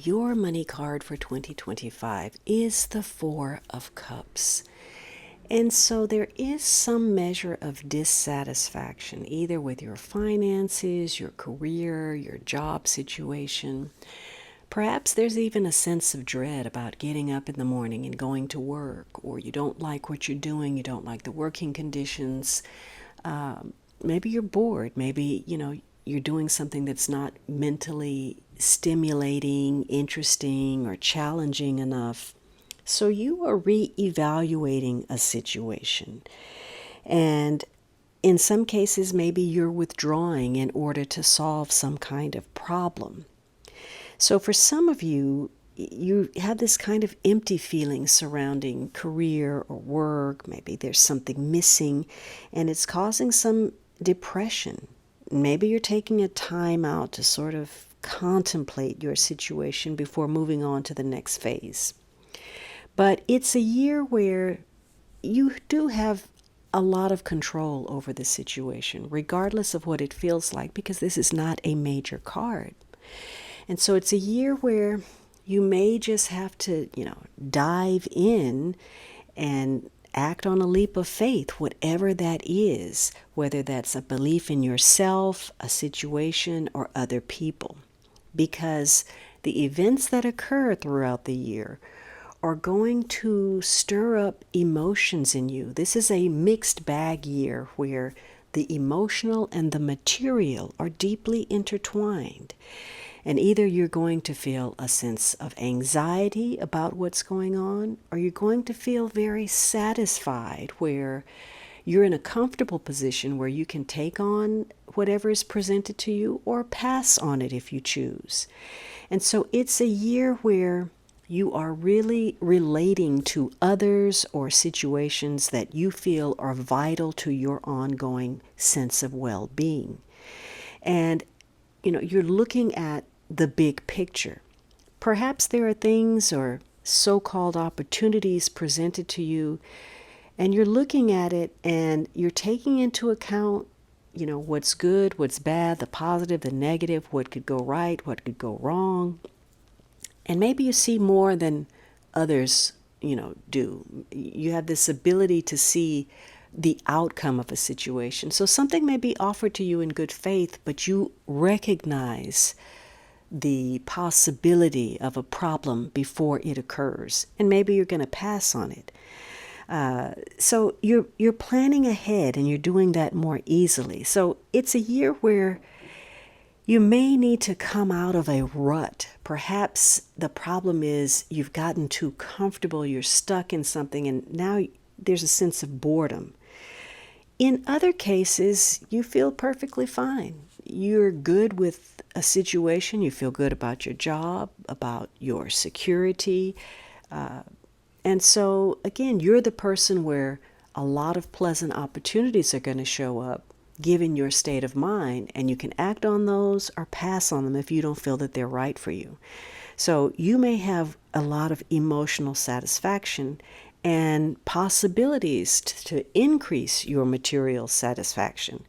your money card for 2025 is the Four of Cups. And so there is some measure of dissatisfaction, either with your finances, your career, your job situation. Perhaps there's even a sense of dread about getting up in the morning and going to work, or you don't like what you're doing, you don't like the working conditions. Maybe you're bored. Maybe, you're doing something that's not mentally stimulating, interesting, or challenging enough. So you are reevaluating a situation. And in some cases, maybe you're withdrawing in order to solve some kind of problem. So for some of you, you have this kind of empty feeling surrounding career or work. Maybe there's something missing, and it's causing some depression. Maybe you're taking a time out to sort of contemplate your situation before moving on to the next phase. But it's a year where you do have a lot of control over the situation, regardless of what it feels like, because this is not a major card. And so it's a year where you may just have to, dive in and act on a leap of faith, whatever that is, whether that's a belief in yourself, a situation, or other people. Because the events that occur throughout the year are going to stir up emotions in you. This is a mixed bag year where the emotional and the material are deeply intertwined. And either you're going to feel a sense of anxiety about what's going on, or you're going to feel very satisfied where you're in a comfortable position where you can take on whatever is presented to you or pass on it if you choose. And so it's a year where you are really relating to others or situations that you feel are vital to your ongoing sense of well-being. And you're looking at the big picture. Perhaps there are things or so-called opportunities presented to you, and you're looking at it and you're taking into account, what's good, what's bad, the positive, the negative, what could go right, what could go wrong. And maybe you see more than others, do. You have this ability to see the outcome of a situation. So something may be offered to you in good faith, but you recognize the possibility of a problem before it occurs, and maybe you're going to pass on it. So you're planning ahead, and you're doing that more easily. So it's a year where you may need to come out of a rut. Perhaps the problem is you've gotten too comfortable, you're stuck in something, and now there's a sense of boredom. In other cases, you feel perfectly fine. You're good with a situation. You feel good about your job, about your security. And so, again, you're the person where a lot of pleasant opportunities are going to show up given your state of mind, and you can act on those or pass on them if you don't feel that they're right for you. So you may have a lot of emotional satisfaction and possibilities to increase your material satisfaction.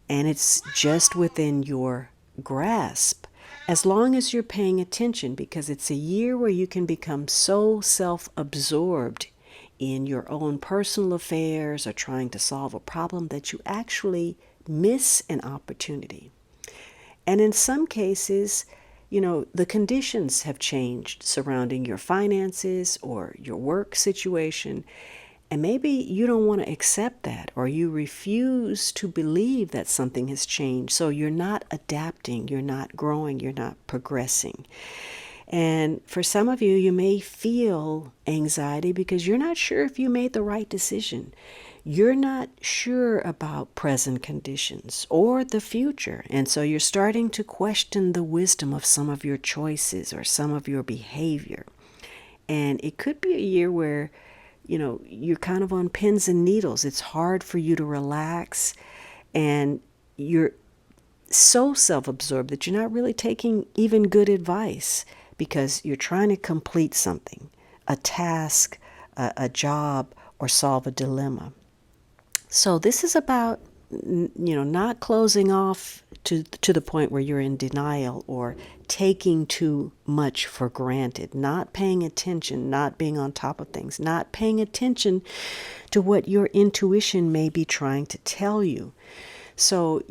And it's just within your grasp, as long as you're paying attention, because it's a year where you can become so self-absorbed in your own personal affairs or trying to solve a problem that you actually miss an opportunity. And in some cases, the conditions have changed surrounding your finances or your work situation. And maybe you don't want to accept that, or you refuse to believe that something has changed. So you're not adapting, you're not growing, you're not progressing. And for some of you, you may feel anxiety because you're not sure if you made the right decision. You're not sure about present conditions or the future. And so you're starting to question the wisdom of some of your choices or some of your behavior. And it could be a year where, you're kind of on pins and needles. It's hard for you to relax, and you're so self-absorbed that you're not really taking even good advice because you're trying to complete something, a task, a job, or solve a dilemma. So this is about, not closing off to the point where you're in denial or taking too much for granted, not paying attention, not being on top of things, not paying attention to what your intuition may be trying to tell you. So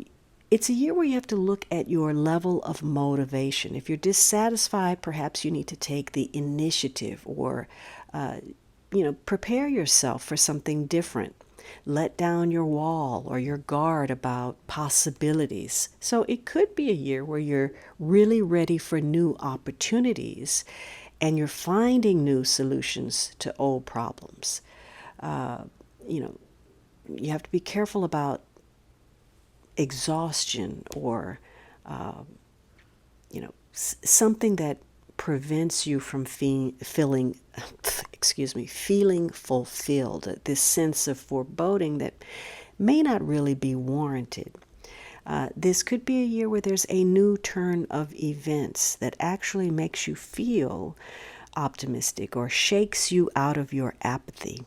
it's a year where you have to look at your level of motivation. If you're dissatisfied, perhaps you need to take the initiative or, prepare yourself for something different. Let down your wall or your guard about possibilities. So it could be a year where you're really ready for new opportunities and you're finding new solutions to old problems. Uh, you know, you have to be careful about exhaustion or something that prevents you from feeling feeling fulfilled, this sense of foreboding that may not really be warranted. This could be a year where there's a new turn of events that actually makes you feel optimistic or shakes you out of your apathy.